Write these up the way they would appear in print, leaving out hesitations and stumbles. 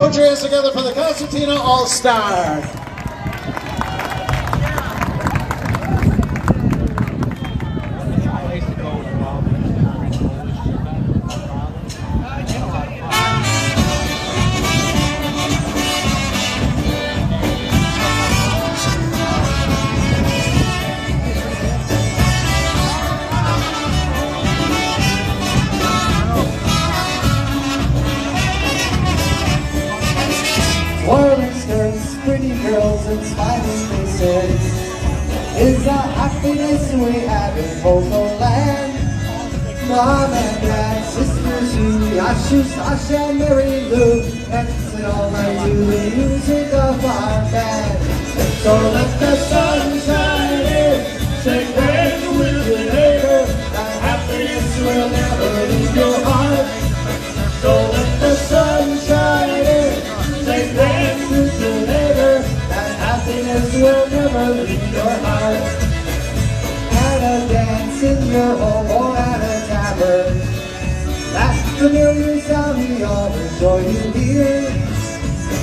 Put your hands together for the Concertina All-Star. Twirling skirts, pretty girls and smiling faces is the happiness we have in Poco land. Mom and Dad, sisters who Yashu, Sasha, Mary Lou, and all I do the music of our band. So let the sun shine in, shake hands with your neighbor, and happiness will never leave your heart. So let the sun shine in, shake hands with your neighbor, and happiness will never leave your heart. At a dance in your home or at a tavern, that familiar sound we all enjoy you hear.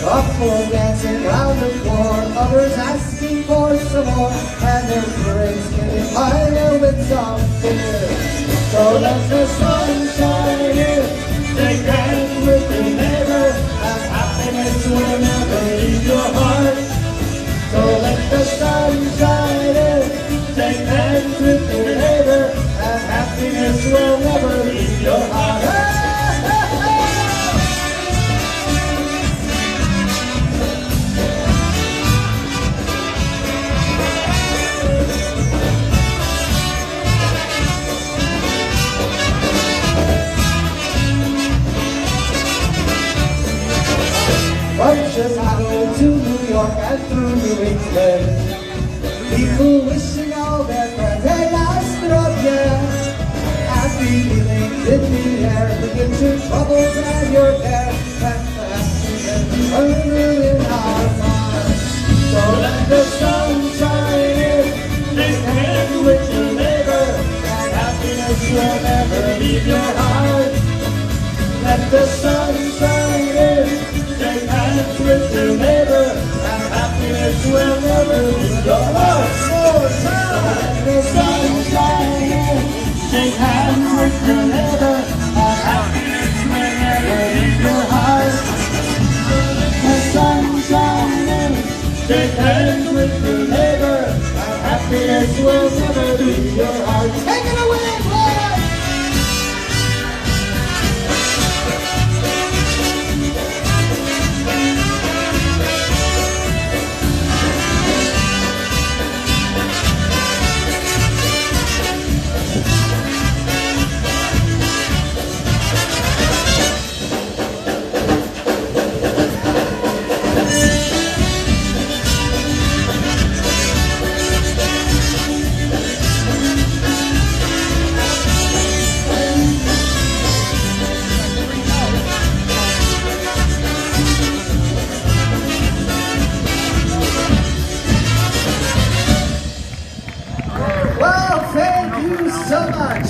Couple dancing round the floor, others asking for some more, and their spirits getting higher with some fear. So let the sun shine in, shake hands with your neighbor, and happiness will never leave your heart. So let the sun shine in, shake hands with your neighbor, and happiness will never leave your heart. From Chicago to New York and through New England, people wishing all their friends a nice drop, yeah. Happy feelings in the air, forget your troubles and your care, and the happiness burning in our hearts. So let the sun shine in, shake hands with your neighbor, and happiness will never leave your heart. Let the sun shine in, shake hands with your neighbor, and happiness will never leave your heart. So let the sun shine in, shake hands with your neighbor, and happiness will never leave your heart. Let the sun shine in, shake hands with your neighbor, and happiness will never leave your heart. Take it away, boy!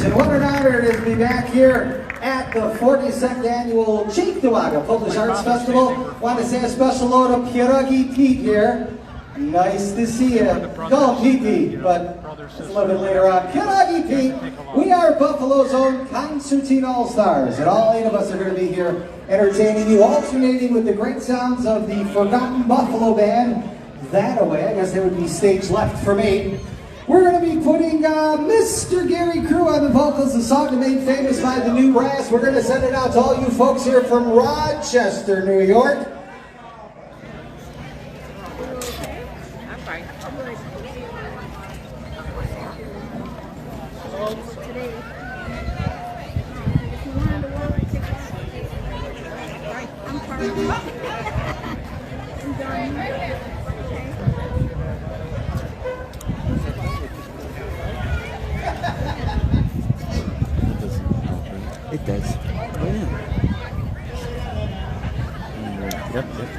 And what an honor it is to be back here at the 42nd Annual Cheektowaga Polish Arts Festival. Want to say a special hello to Pierogi Pete here. Nice to see you. Call him Pete, but it's a little bit later on. Pierogi Pete, we are Buffalo's own Concertina All-Stars, and all 8 of us are going to be here entertaining you, alternating with the great sounds of the Forgotten Buffalo Band. That away, I guess they would be stage left for me. We're going to be putting Mr. Gary Crew on the vocals, the song made famous by the New Brass. We're going to send it out to all you folks here from Rochester, New York. It does. Oh, yeah. Yep, yep.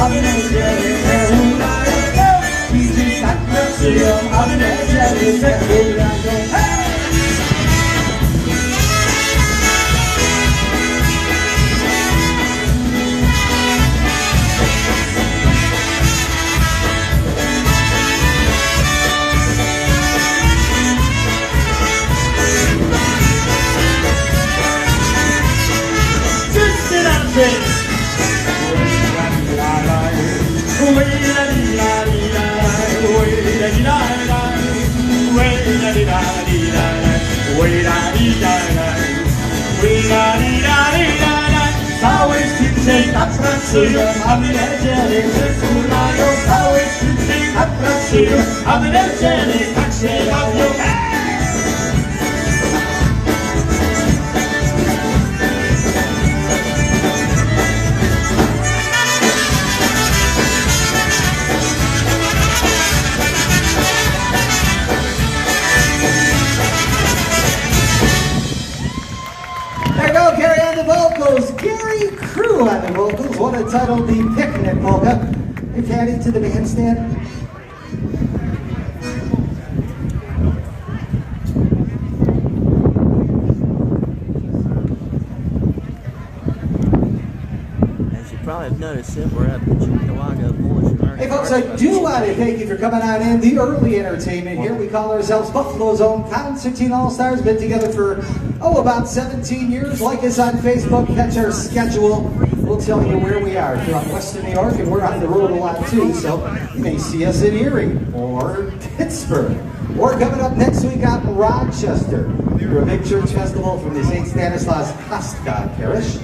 a niedzielę hulają. Dziś tak pracują, a w niedzielę se hulają. Hej! Cały tydzień tak pracują, a w niedzielę się hulają. Cały tydzień tak pracują, a w niedzielę tak się bawią. There you go, Gary on the vocals. Gary Crew on the vocals. What a title, the Picnic Polka. Hey, Caddy, to the bandstand. As you probably have noticed, we're at the Chickawaga Polish American. Hey, folks, I do want to thank you for coming on in. The early entertainment here. We call ourselves Buffalo's own Concertina All-Stars. Been together for, about 17 years. Like us on Facebook. Catch our schedule. We'll tell you where we are. Throughout Western New York, and we're on the road a lot too, so you may see us in Erie or Pittsburgh. Or coming up next week out in Rochester for a big church festival from the St. Stanislaus Kostka Parish.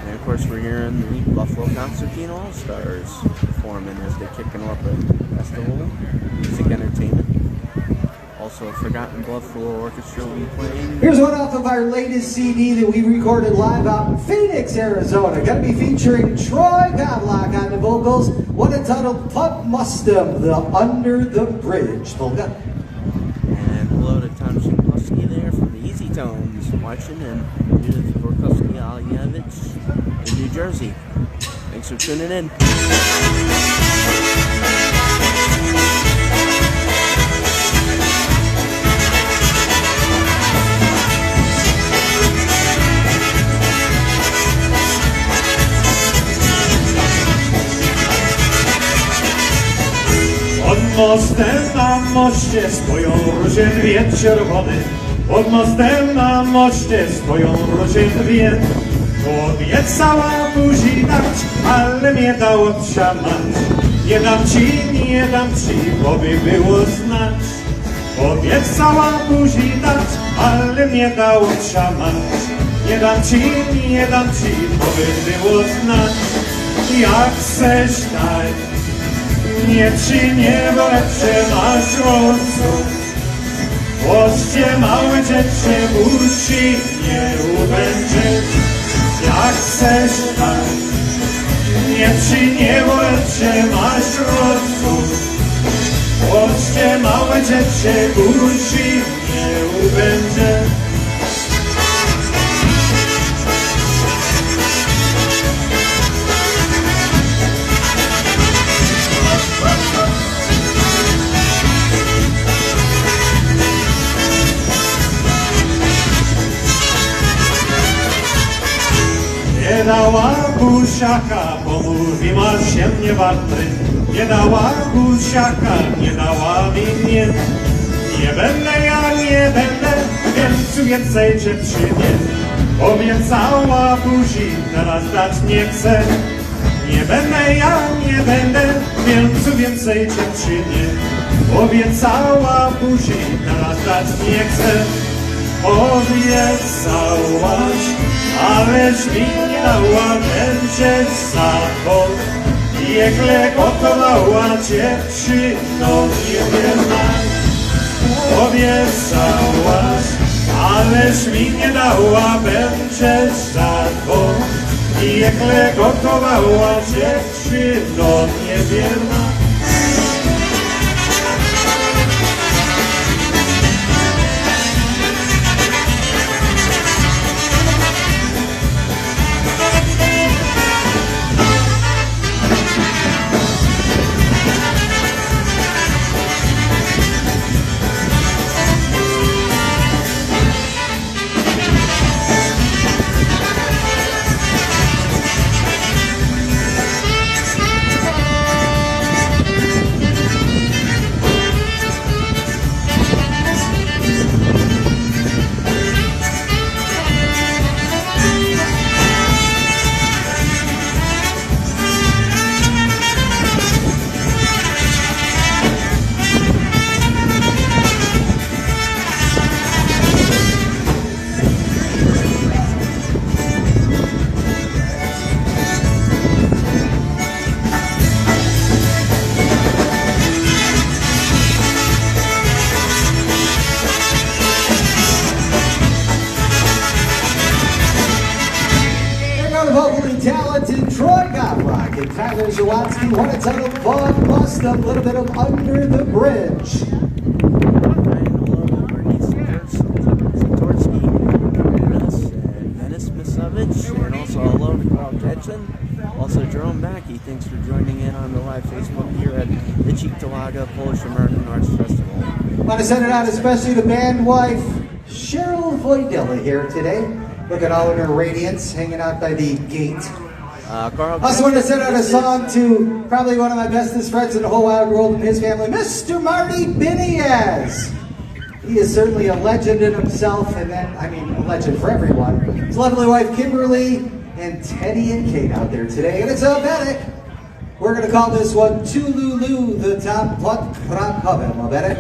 And of course, we're here in the Buffalo Concertina All-Stars performing as they're kicking off a festival, music entertainment. Also, a Forgotten Buffalo Orchestra will be playing. Here's one off of our latest CD that we recorded live out in Phoenix, Arizona. Going to be featuring Troy Gavlock on the vocals. One entitled Pub Mustum, the Under the Bridge polka. And hello to Tom Shinkowski there from the Easy Tones watching, and Judith Borkowski-Alyevich in New Jersey. Thanks for tuning in. Pod mostem na moście stoją róże dwie czerwone. Pod mostem na moście stoją róże dwie. Obiecała buzi dać, ale nie dała przemać. Nie dam ci, bo by było znać. Obiecała buzi dać, ale nie dała przemać. Nie dam ci, bo by było znać. Jak chcesz dać, nie przyjmie, bo lepsze masz rozu. Łoście małe dziecię musi nie ubędzie. Jak chcesz tak, nie przyjmie, bo lepsze masz rozu. Łoście małe dziecię musi nie ubędzie. Nie dała buziaka, bo mówi, masz się nie warty. Nie dała buziaka, nie dała mi mnie. Nie będę, ja nie będę, więc więcej dziewczynie. Obiecała buzi, teraz dać nie chcę. Nie będę, ja nie będę, więc więcej dziewczynie. Obiecała buzi, teraz dać nie chcę. Obiecałaś, ależ mi nie dała, będzie zapał. Piekle gotowała dziewczyno niewierna. Obiecałaś, ależ mi nie dała, będzie zapał. Piekle gotowała dziewczyno niewierna. and Tyler Zawatsky won a title Fun Bust Up, a little bit of Under the Bridge. And also hello to Carl Ketchen. Also Jerome Mackey, thanks for joining in on the live Facebook here at the Cheektowaga Polish American Arts Festival. I want to send it out especially to band wife Cheryl Voidella here today. Look at all of her radiance hanging out by the gate. Carl I also want to send out a song to probably one of my bestest friends in the whole wide world and his family, Mr. Marty Biniaz. He is certainly a legend in himself, and then, I mean, a legend for everyone. His lovely wife, Kimberly, and Teddy and Kate out there today. And it's Albetic. We're going to call this one Tululu, the top plot Krakowen, Albetic.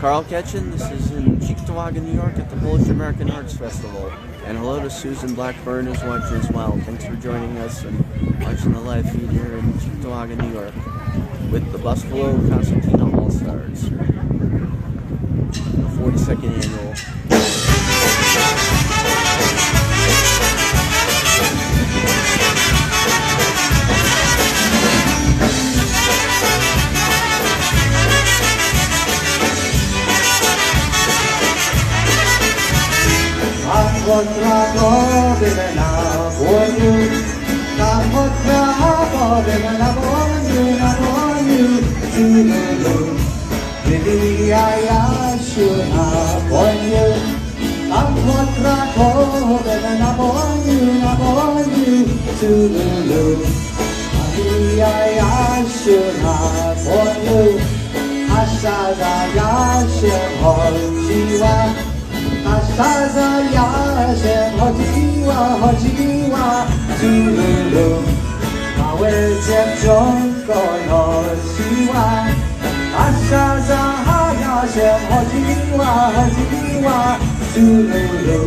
Carl Ketchen, this is in Cheektowaga, New York at the Polish American Arts Festival. And hello to Susan Blackburn who's watching as well. Thanks for joining us and watching the live feed here in Cheektowaga, New York with the Buffalo Concertina All-Stars. 42nd annual. chodziła Tululu. Małe dziewczątko nosiła, Asia za Hajasiem chodziła Tululu.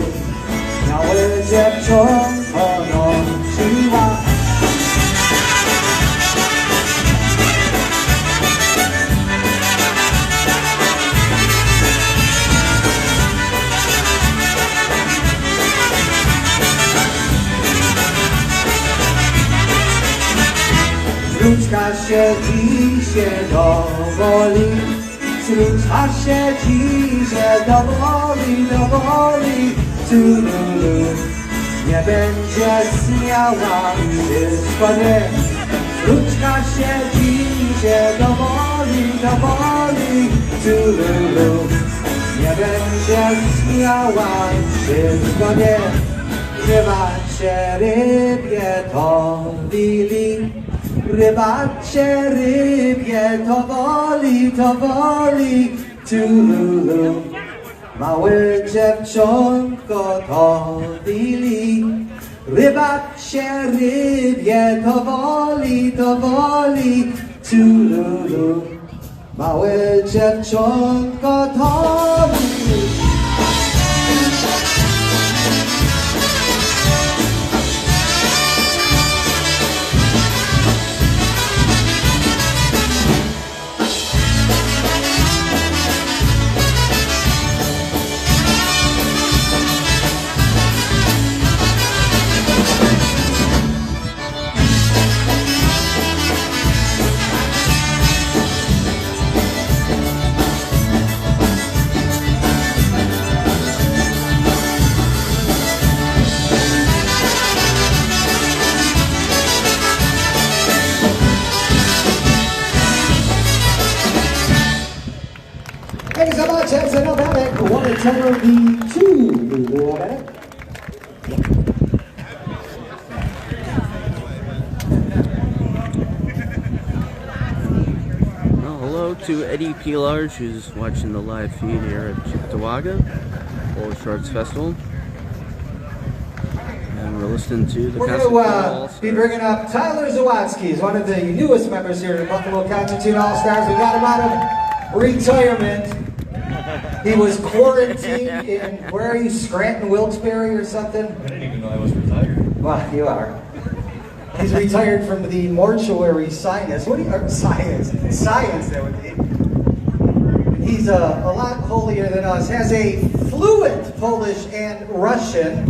Małe dziewczątko nosiła. Wróćka się dzisiaj dowoli, wróćka się dzisiaj dowoli, Tululu. Nie będzie śmiała wszystko nie. Wróćka się dzisiaj dowoli, Tululu. Nie będzie śmiała wszystko nie. Rybacie rybie to wili, rybacie rybie to woli, Tululu. Małe dziewczątko to wili, rybacie rybie to woli, Tululu. Małe dziewczątko to wili. Thank you so much, that's enough Albetic. Want to tell her the Tululu Albetic. Well, hello to Eddie P. Large, who's watching the live feed here at Cheektowaga Polish Arts Festival. And we're listening to the We're going to be bringing up Tyler Zawatsky. He's one of the newest members here at the Buffalo Concertina All-Stars. We got him out of retirement. He was quarantined in, where are you, Scranton, Wilkes-Barre or something? I didn't even know I was retired. Well, you are. He's retired from the mortuary science. What do you, science, that would be. He's a lot holier than us. Has a fluent Polish and Russian.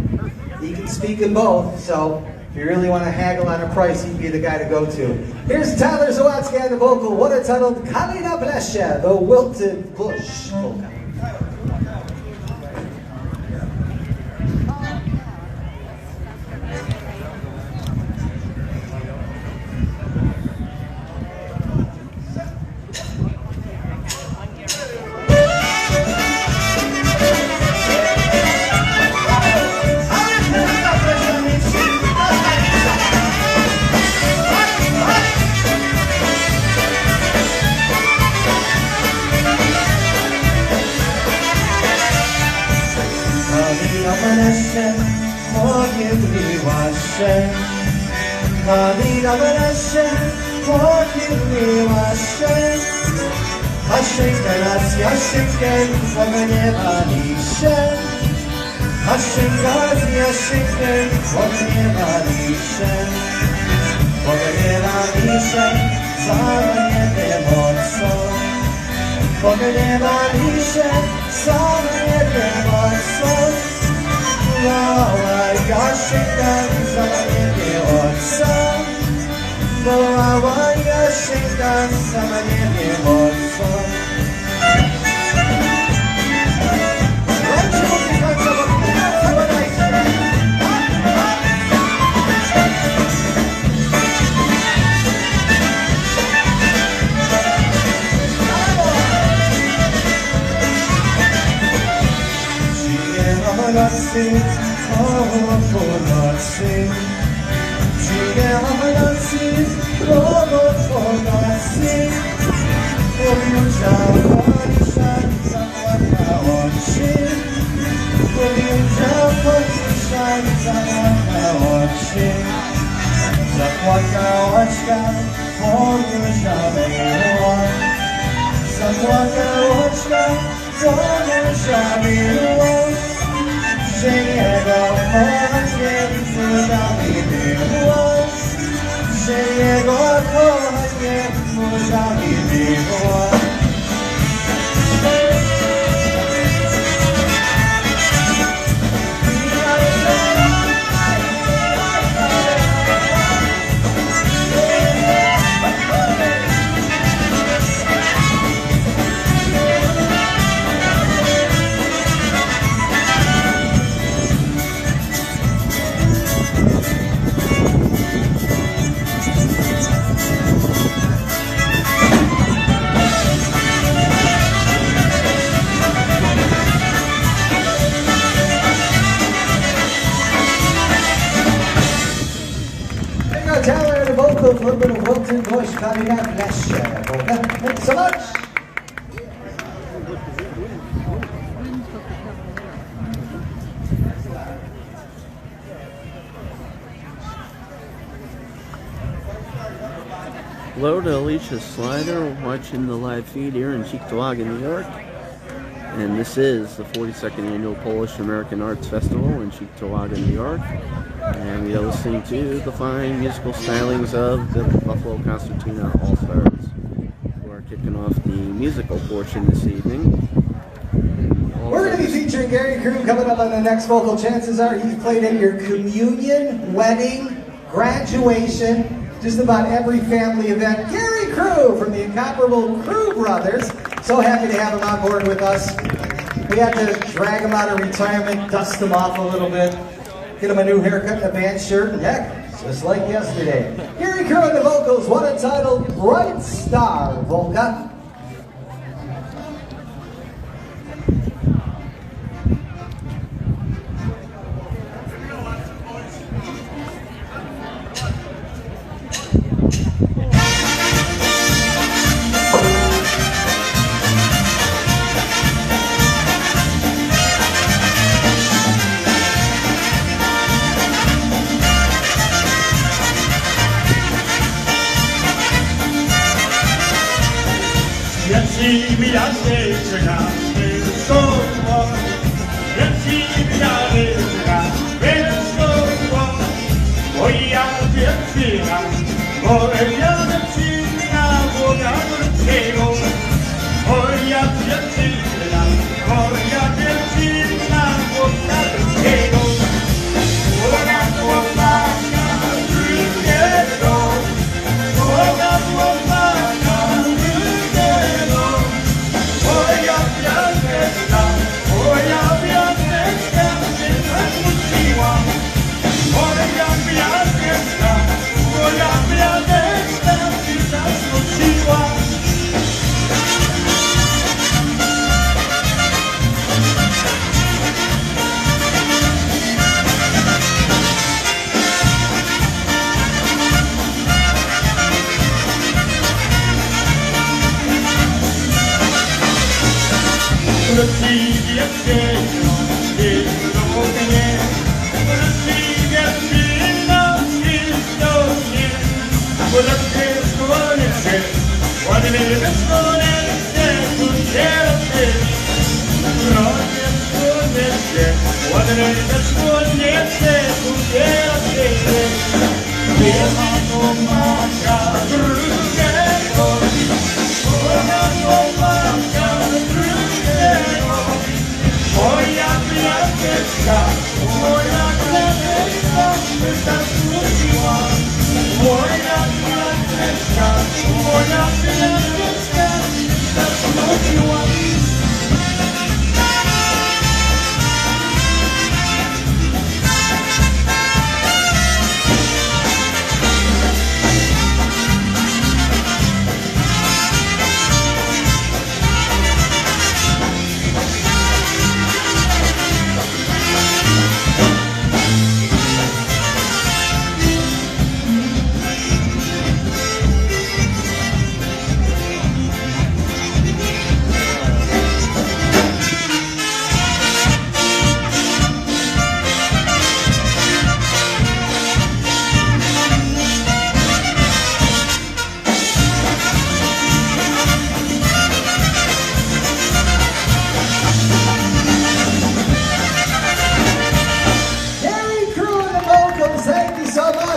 He can speak in both, so If you really want to haggle on a price, he'd be the guy to go to. Here's Tyler Zawatsky on the vocal. What are titled Kalina Blesha, the Wilted Bush polka. Kalina Blesha, forgive me my shame. Hashinka nas yashinken, ognieva lishen. Hashinka nas yashinken, ognieva lishen. Ognieva lishen, zamaniete mocno. Ognieva lishen, zamaniete mocno. Lała yashinka, zamaniete mocno. Lała yashinka, zamaniete mocno. Tyler and the vocals, a little bit of Wilted Bush, Kalina Blesha polka. Thank you so much. Hello to Alicia Slider watching the live feed here in Cheektowaga, New York. And this is the 42nd Annual Polish American Arts Festival in Cheektowaga, New York. And we are listening to the fine musical stylings of the Buffalo Concertina All-Stars, who are kicking off the musical portion this evening. We're going to be featuring Gary Crew coming up on the next vocal. Chances are he's played at your communion, wedding, graduation, just about every family event. Gary Crew from the incomparable Crew Brothers. So happy to have him on board with us. We had to drag him out of retirement, dust him off a little bit, get him a new haircut and a band shirt, and heck, just like yesterday. Gary Crew on the vocals, what a title, Bright Star Polka.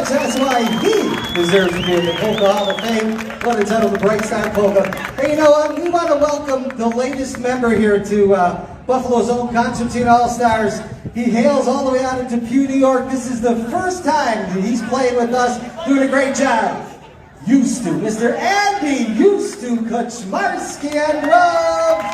That's why he deserves to be in the Polka Hall of Fame. What entitled the Bright Side Polka. Hey, you know what? We want to welcome the latest member here to Buffalo's own Concertina All-Stars. He hails all the way out of Depew, New York. This is the first time that he's playing with us, doing a great job. Used to, Mr. Andy used to Kaczmarski and Rob.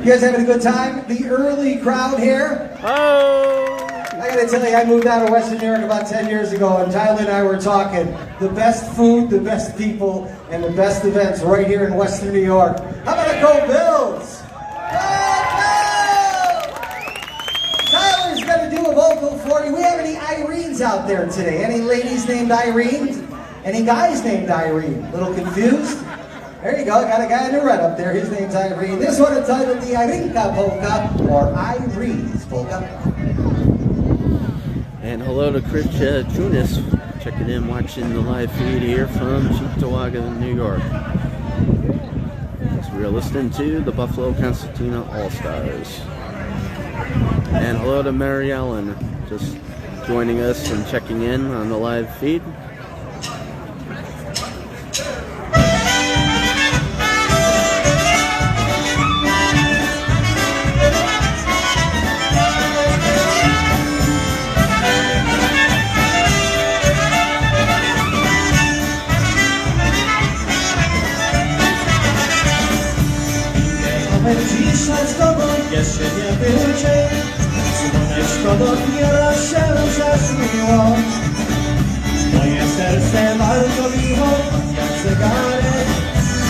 You guys having a good time? The early crowd here. Oh! I gotta tell you, I moved out of Western New York about 10 years ago, and Tyler and I were talking the best food, the best people, and the best events right here in Western New York. How about a Go Bills? Go Bills! Tyler's gonna do a vocal for you. We have any Irenes out there today? Any ladies named Irene? Any guys named Irene? A little confused? There you go, got a guy in the red up there. His name's Irene. This one is titled the Irinka Polka, or Irene's Polka. And hello to Chris Junis, checking in, watching the live feed here from Cheektowaga, New York. So we are listening to the Buffalo Concertina All-Stars. And hello to Mary Ellen, just joining us and checking in on the live feed. Dzisiaj z tobą jeszcze nie był dzień, słoneczko dopiero się zaśniło. Moje serce bardzo miło, jak zegarek,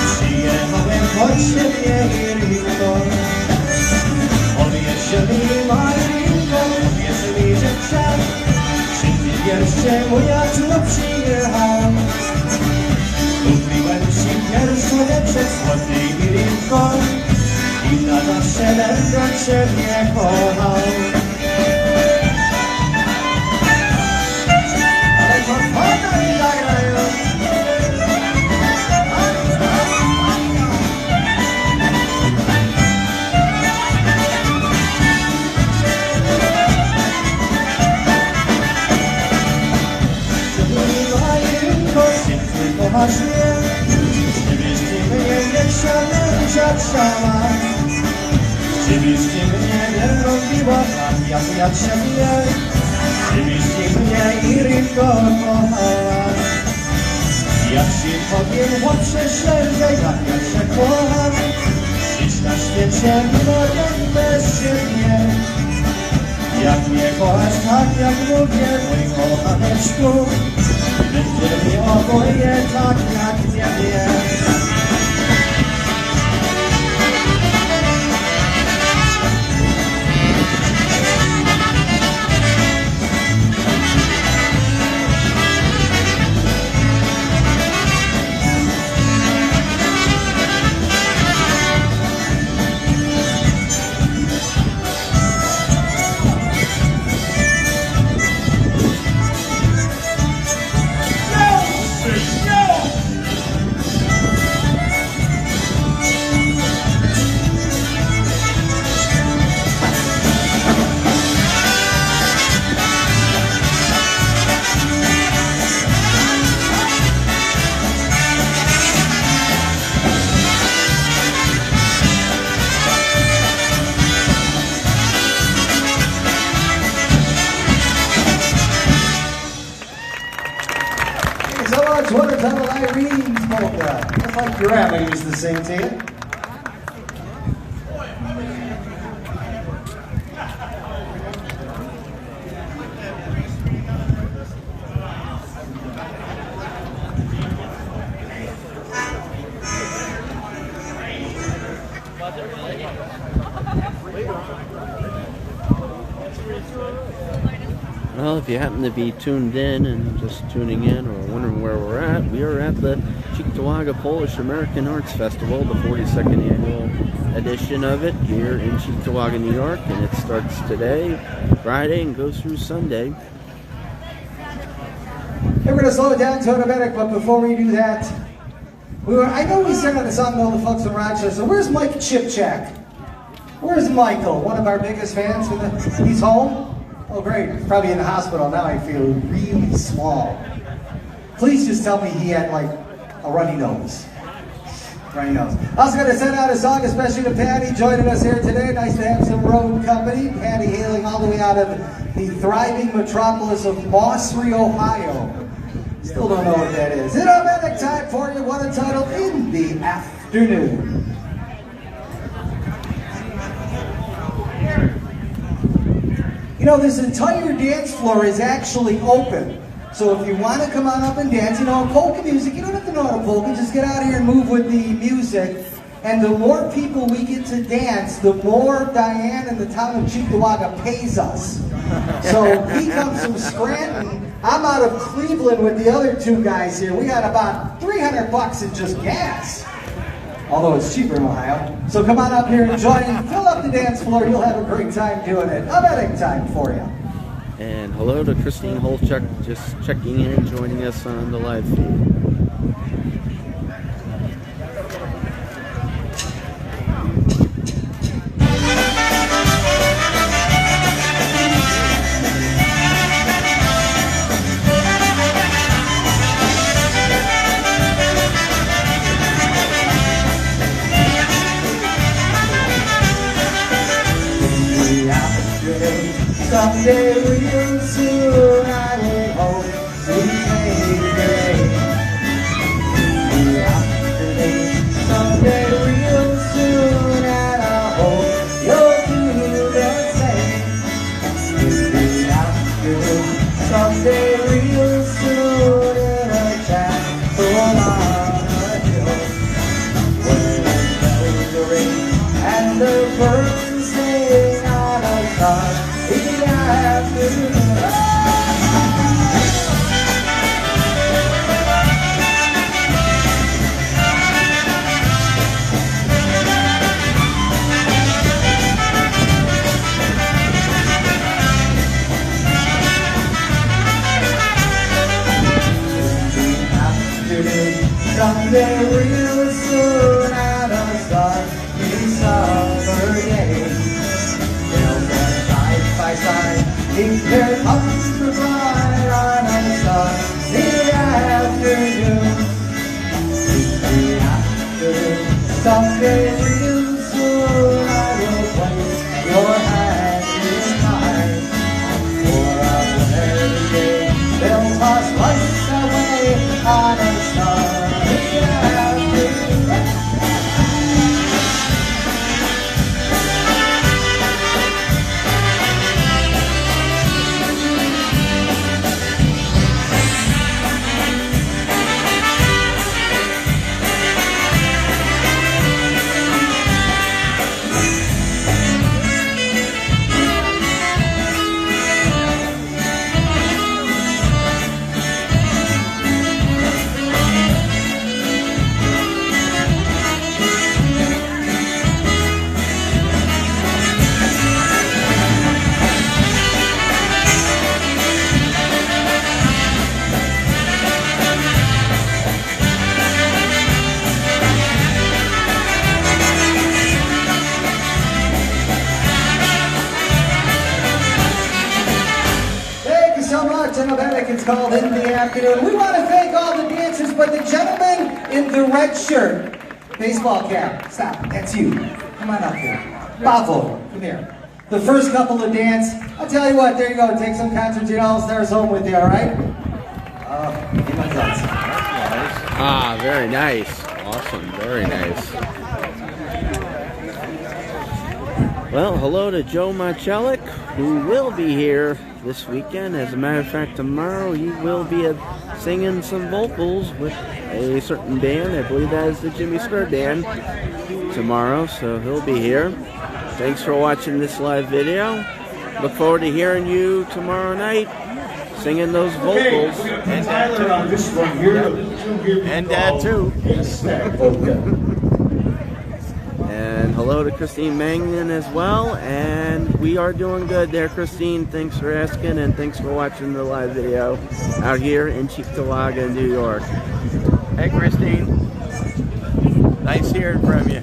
przyjechałem po ciebie i Rinko. Powiedz mi, Marinko, powiedz mi, że chciał, czy ty wiesz, czemu ja tu przyjechał? Lubiłem ci pierwszą wieczór słodki i Rinko, i na zawsze będę ciebie kochał. Ale to fajna i zagrają. Czy ty kochasz mnie? Czy wieści mnie, jak się męża trzeba? Czy byście mnie nie robiła tak jak ciebie? Czy byście mnie i Rinko kochała? Jak ci powiem, chłopcze szerzej, jak ja cię kocham, żyć na świecie nie mogę bez ciebie. Jak mnie kochasz tak jak mówię, mój kochaneczku, będzie mi oboje tak jak ciebie. much. What a title, Irene's polka. Just like Grandma used to sing to you. Well, if you happen to be tuned in and just tuning in or wondering where we're at, we are at the Cheektowaga Polish American Arts Festival, the 42nd annual edition of it here in Cheektowaga, New York, and it starts today, Friday, and goes through Sunday. We're going to slow it down to automatic, but before we do that, I know we sang on a song to all the folks from Rochester. Where's Mike Chipchak? Where's Michael, one of our biggest fans? He's home? Oh, great. He's probably in the hospital. Now I feel really small. Please just tell me he had, like, a runny nose. Runny nose. Also going to send out a song, especially to Patty joining us here today. Nice to have some road company. Patty hailing all the way out of the thriving metropolis of Mossbury, Ohio. Still don't know what that is. In automatic time for you, what a title in the afternoon. You know, this entire dance floor is actually open. So if you want to come on up and dance, you know, polka music, you don't have to know how to polka, just get out here and move with the music. And the more people we get to dance, the more Diane and the town of Cheektowaga pays us. So he comes from Scranton. I'm out of Cleveland with the other two guys here. We got about $300 in just gas. Although it's cheaper in Ohio. So come on up here and join and fill up the dance floor. You'll have a great time doing it. A betting time for you. And hello to Christine Holchuk, just checking in, joining us on the live feed. Someday real soon I will hope to take the day. Someday real soon and I hope you'll do the same. In the afternoon, someday real soon in a chapel on a hill, where the bells ring and the birds sing on a star. Someday real soon at a starry summer day, they'll stand side by side, keep their hearts to fly on a sunny afternoon. In the afternoon, someday real soon I will place your hand in mine. For a very day, they'll toss lights away on a starry afternoon. It's called In the Afternoon. We want to thank all the dancers, but the gentleman in the red shirt, baseball cap, stop, that's you. Come on up here. Pavo, come here. The first couple to dance, I'll tell you what, there you go, take some Concertina All-Stars home with you, all right? Give my thoughts. Ah, very nice. Awesome. Very nice. Well, hello to Joe Marcellik, who will be here this weekend. As a matter of fact, tomorrow he will be singing some vocals with a certain band. I believe that is the Jimmy Stir Band tomorrow, so he'll be here. Thanks for watching this live video. Look forward to hearing you tomorrow night singing those vocals. And Tyler on this one here. And Dad too. And hello to Christine Mangan as well. And we are doing good there, Christine. Thanks for asking, and thanks for watching the live video out here in Cheektowaga, New York. Hey, Christine. Nice hearing from you.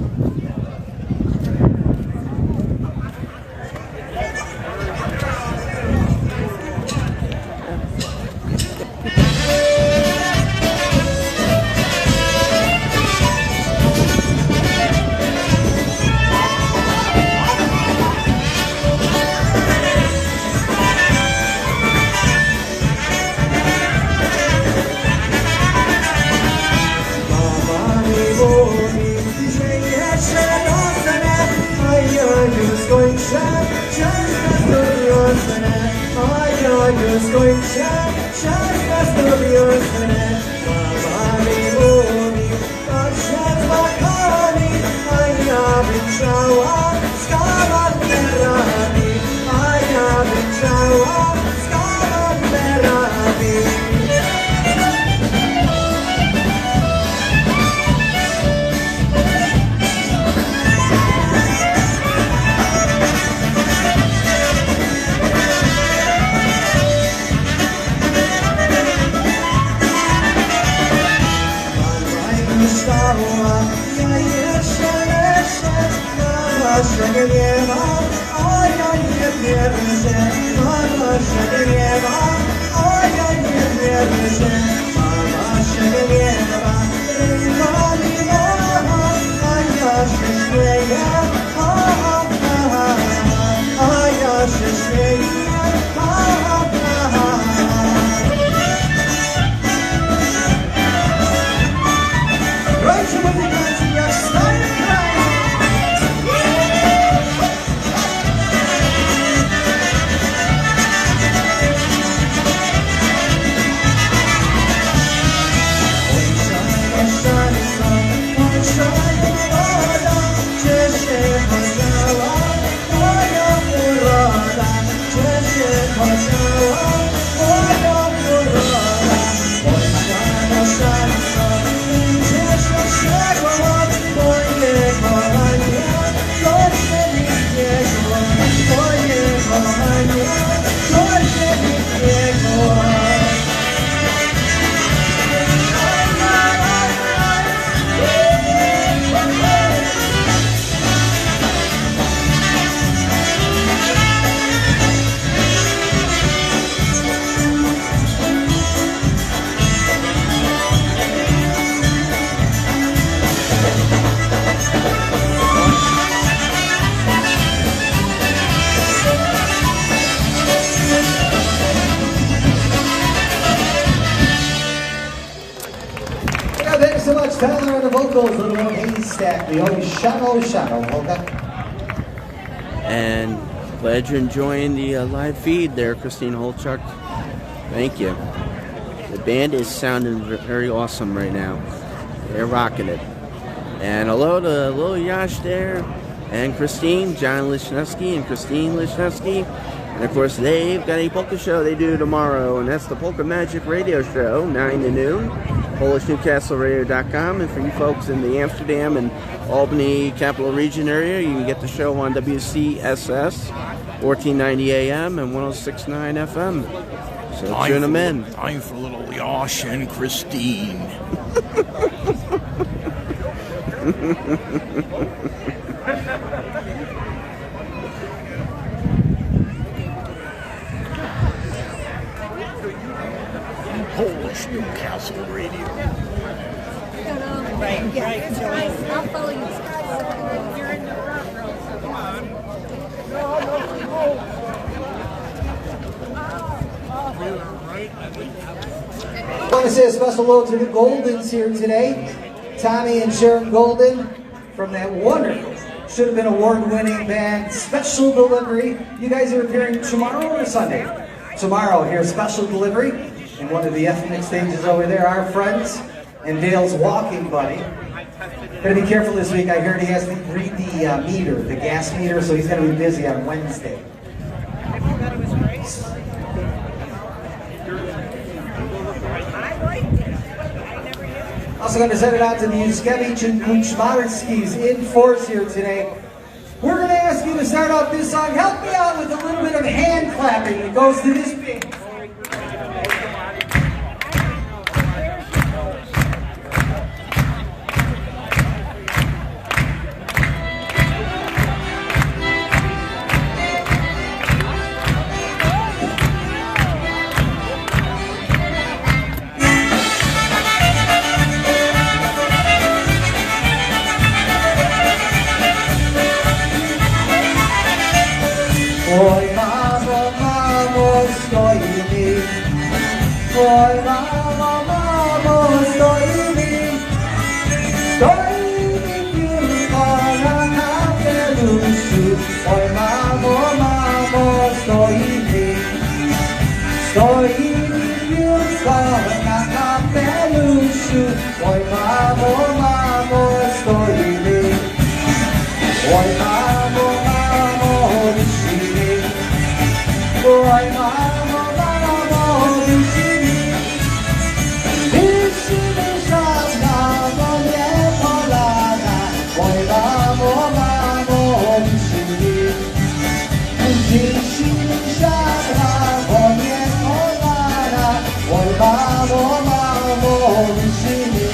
Thanks so much, Tyler, on the vocals, Little Haystack. We always shadow, polka. And glad you're enjoying the live feed there, Christine Holchuk. Thank you. The band is sounding very awesome right now. They're rocking it. And hello to Lil Yash there, and Christine, John Lichnowsky, and Christine Lichnowsky. And of course, they've got a polka show they do tomorrow, and that's the Polka Magic Radio Show, 9 to noon. PolishNewcastleRadio.com. And for you folks in the Amsterdam and Albany Capital Region area, you can get the show on WCSS 1490 AM and 106.9 FM. So tune them in. Time for little Yosh and Christine. Polish Newcastle Radio. Right, Joanne. I'll follow you. You're in the front row, so come on. Well, want to say a special hello to the Goldens here today. Tommy and Sharon Golden from that wonderful, should have been award-winning band, Special Delivery. You guys are appearing tomorrow or Sunday? Tomorrow here, Special Delivery, in one of the ethnic stages over there. Our friends and Dale's walking buddy. Gotta be careful this week. I heard he has to read the meter, the gas meter, so he's gonna be busy on Wednesday. Also going to send it out to the Yuskevich and Kuchmarskis in force here today. We're going to ask you to start off this song. Help me out with a little bit of hand clapping that goes to this beat. Oj mamo, mamo, stoi mi. Oj mamo, mamo, stoi mi. Stoi mi piórko na kapeluszu. Oj mamo, mamo, stoi mi. Stoi mi piórko na kapeluszu. Oj mamo, mamo, stoi mi. Oj mamo, mamo, Oj mamo, mamo, wisi mi żadna, bo nie polana. Oj mamo, mamo, wisi mi żadna, bo nie polana. Oj mamo, mamo, wisi mi.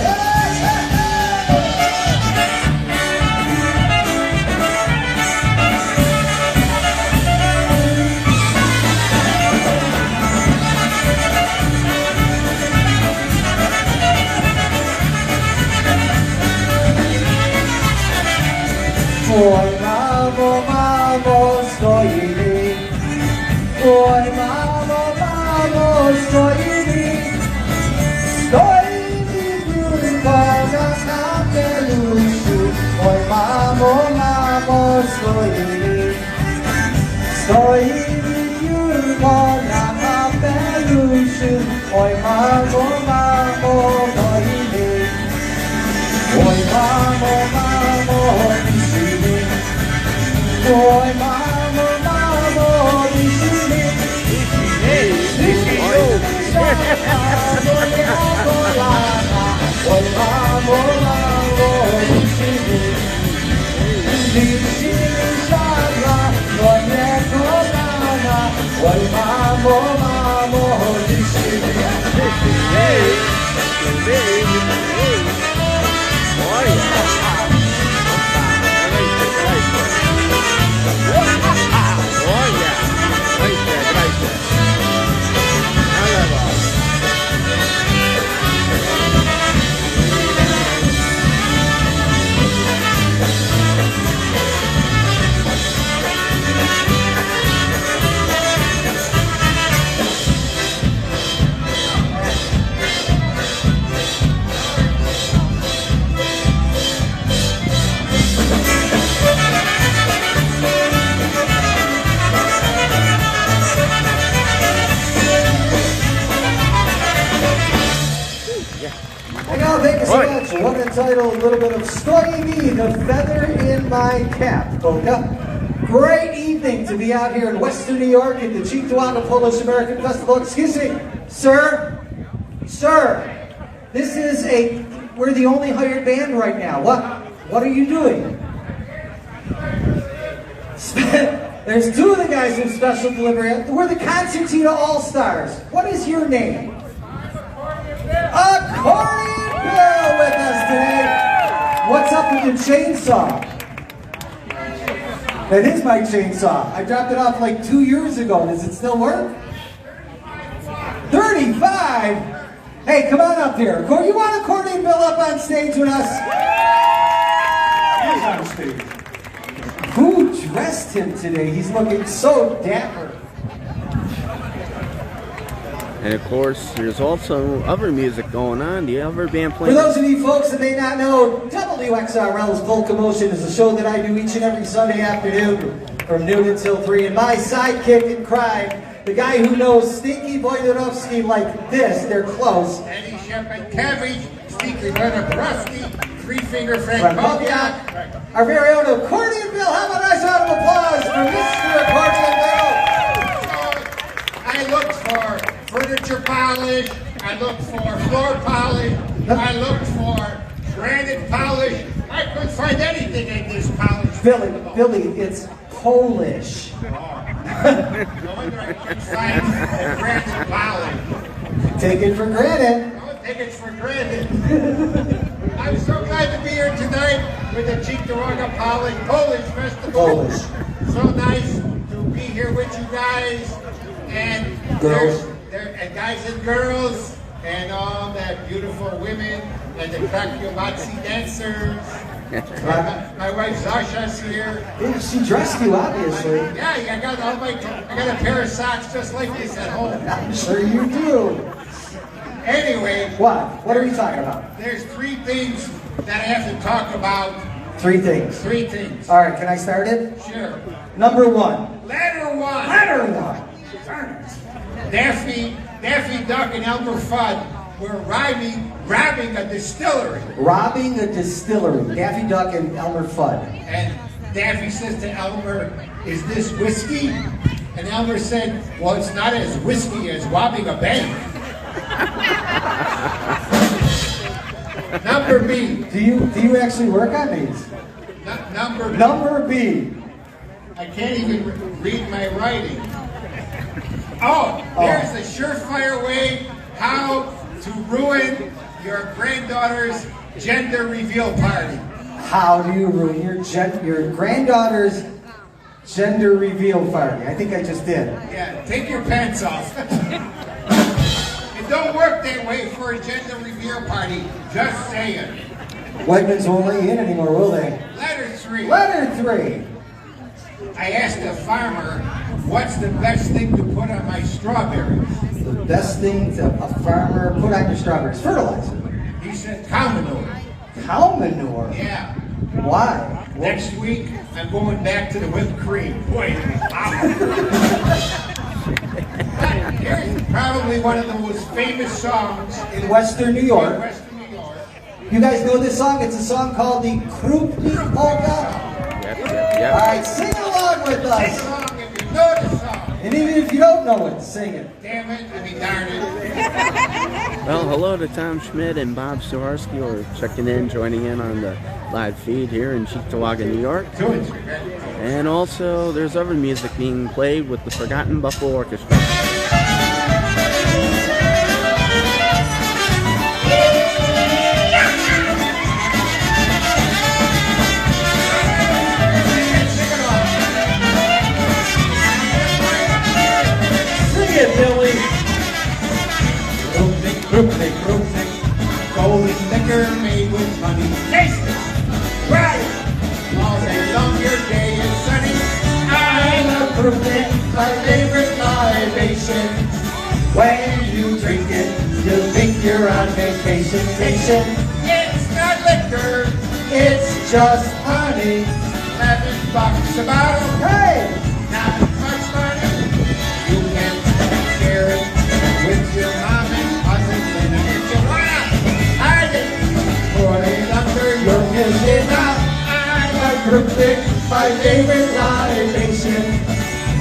Oj mamo, mamo, stoi mi. Oj mamo, mamo, stoi mi. Stoi mi piórko na kapeluszu. Oj mamo, mamo, stoi mi. Stoi mi piórko na kapeluszu. Oj mamo, mamo, stoi mi. Oj mamo, mamo, Oj mamo, mamo, wisi mi. Wisi Oj mamo, mamo, wisi mi. Wisi mi żadna, bo nie kolana. Oj mamo, mamo, wisi mi. One entitled a little bit of Stoi mi, the feather in my cap, polka. Great evening to be out here in Western New York at the Cheektowaga Polish American Festival. Excuse me, sir, this is we're the only hired band right now. What are you doing? There's two of the guys in Special Delivery. We're the Concertina All-Stars. What is your name? Accordion Bill with us today. What's up with your chainsaw? That is my chainsaw. I dropped it off like 2 years ago. Does it still work? 35? Hey, come on up here. You want Accordion Bill up on stage with us? He's on stage. Who dressed him today? He's looking so dapper. And of course, there's also other music going on. The other band For playing. those of you folks that may not know, WXRL's Full Commotion is a show that I do each and every Sunday afternoon from noon until 3. And my sidekick in crime, the guy who knows Stinky Wojnarowski like this, they're close. Eddie Shepherd-Cabbage, Stinky Wojnarowski, Three-Finger Frankowiak. Our very own Accordion Bill. Have a nice round of applause for Mr. Accordion Bill. I looked for furniture polish, I looked for floor polish, I looked for granite polish. I couldn't find anything in this polish. Billy, it's Polish. No wonder I couldn't find the granite polish. Take it for granted. Don't take it for granted. I'm so glad to be here tonight with the Cheektowaga Polish Festival. Polish. So nice to be here with you guys and Girls. and guys and girls and all that beautiful women and the Krakowiacy dancers. My wife Zasha's here. Yeah, she dressed you, obviously. Yeah, I got a pair of socks just like this at home. I'm sure you do. Anyway. What? What are we talking about? There's 3 things that I have to talk about. 3 things. 3 things. All right, can I start it? Sure. Number 1. Letter 1. Letter 1. Daffy Duck and Elmer Fudd were robbing a distillery. Robbing a distillery. Daffy Duck and Elmer Fudd. And Daffy says to Elmer, "Is this whiskey?" And Elmer said, "Well, it's not as whiskey as robbing a bank." Number B. Do you actually work on these? Number B. I can't even read my writing. Oh, there's a surefire way how to ruin your granddaughter's gender reveal party. How do you ruin your granddaughter's gender reveal party? I think I just did. Yeah, take your pants off. It don't work that way for a gender reveal party. Just saying. Wegmans won't let you in anymore, will they? Letter 3. Letter 3. I asked a farmer, what's the best thing to put on my strawberries? The best thing a farmer put on your strawberries? Fertilizer. He said cow manure. Cow manure? Yeah. Why? Next week, I'm going back to the whipped cream. Boy, here's probably one of the most famous songs in Western New York. In Western New York. You guys know this song? It's a song called the Krupnik Polka. Yep. All right, sing along with Sing us. along if you know the song. And even if you don't know it, sing it. Damn it, darn it. Well, hello to Tom Schmidt and Bob Sawarski who are checking in, joining in on the live feed here in Cheektowaga, New York. And also, there's other music being played with the Forgotten Buffalo Orchestra. Billy. Krupnik, golden liquor made with honey. Taste it, right? All day long your day is sunny. I love Krupnik, my favorite libation. When you drink it, you think you're on vacation. It's not liquor, It's just honey. $11 a bottle. Hey! Not much money. You can share it with your mom and cousin. And if you wanna hide it, put it under your pillow. I like Krupnik, my favorite libation.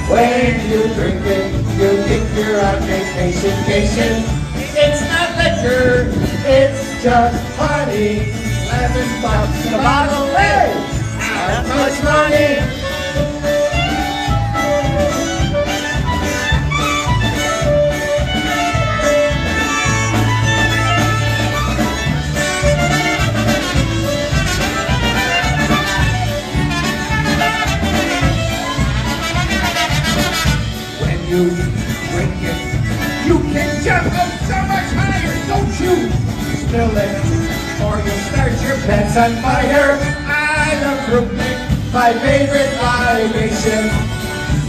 When you drink it, you think you're on vacation. It's not liquor, It's just honey. $11 a bottle. Hey! Not much money. When you drink it, You can jump up so much higher, don't you? Spill it, or you'll start your pants on fire. I love Krupnik, my favorite libation.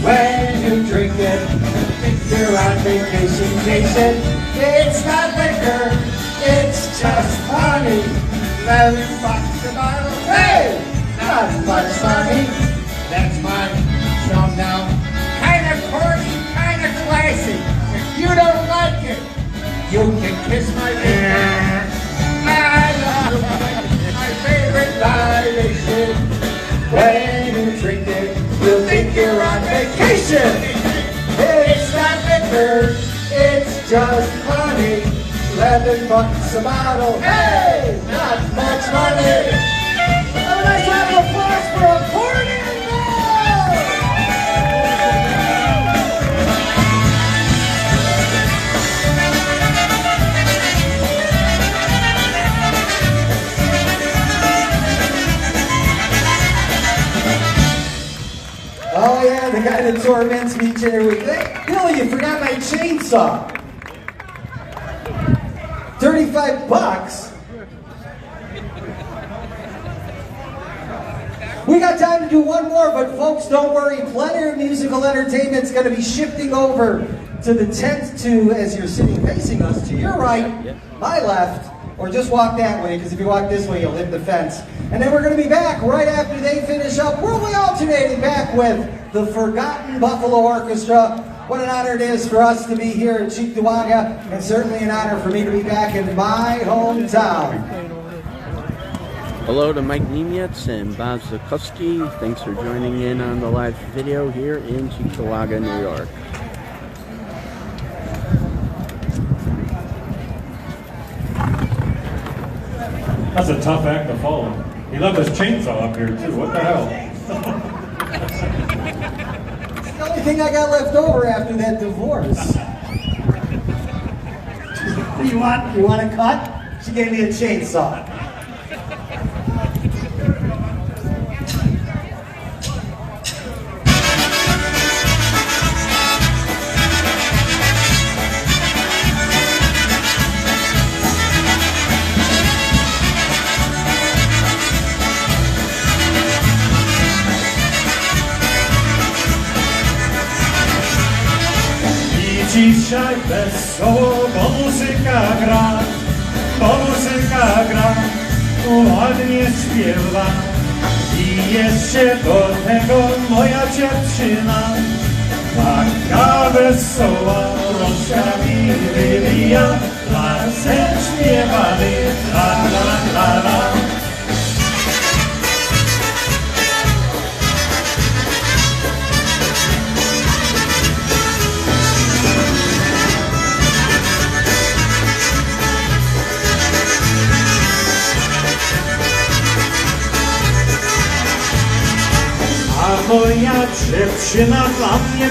When you drink it, think you're on vacation, Jason. It's not liquor, it's just honey. 11 bucks a bottle. Hey, not much money. That's my song now. Kinda corny, kinda classy. If you don't like it, you can kiss my finger. I love my favorite libation. When you drink it, you'll think you're on vacation. It's not liquor, it's just honey. 11 bucks a bottle. Hey, not much money. Have a nice round of applause for Accordion Oh yeah, the guy that torments me each and every week. Hey, Billy, you forgot my chainsaw. 35 bucks? We got time to do one more, but folks, don't worry. Plenty of musical entertainment's going to be shifting over to the tent to, as you're sitting facing us, to your right, my left, or just walk that way, because if you walk this way, you'll hit the fence. And then we're going to be back right after they finish up. We'll be alternating back with the Forgotten Buffalo Orchestra. What an honor it is for us to be here in Cheektowaga, and certainly an honor for me to be back in my hometown. Hello to Mike Niemietz and Bob Zukuski. Thanks for joining in on the live video here in Cheektowaga, New York. That's a tough act to follow. He left his chainsaw up here too. What the hell? It's the only thing I got left over after that divorce. You want a cut? She gave me a chainsaw. Dzisiaj wesoło, bo muzyka gra, ładnie śpiewa i jeszcze do tego moja dziewczyna taka wesoła, rączkami wywija, razem śpiewali, la la la la. A moja dziewczyna dla mnie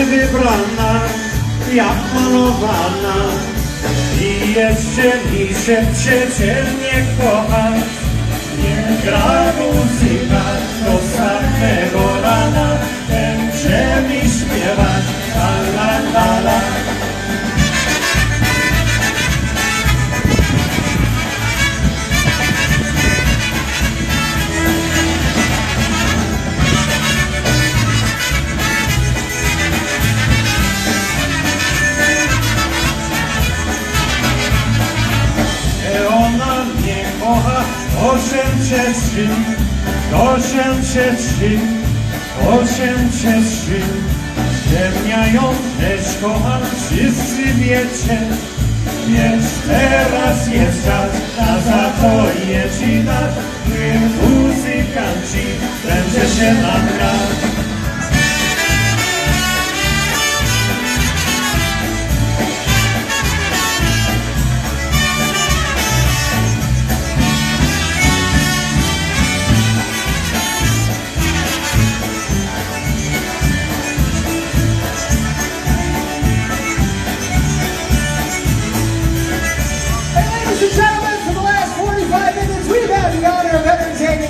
wybrana, jak malowana. I jeszcze mi szepcze, że mnie kocha. Niech gra muzyka do samego rana, będzie mi śpiewać, la la la la. To się cieszy, że mnie ją też kocham, wszyscy wiecie. Więc teraz jest czas na zapowiedź i dać, gdy muzykanci będzie się nagrać.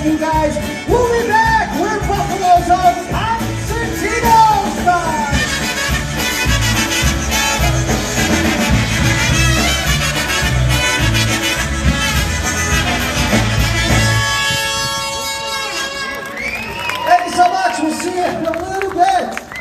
You guys, we'll be back. We're Buffalo's own Concertina All-Stars. Thank you so much. We'll see you in a little bit.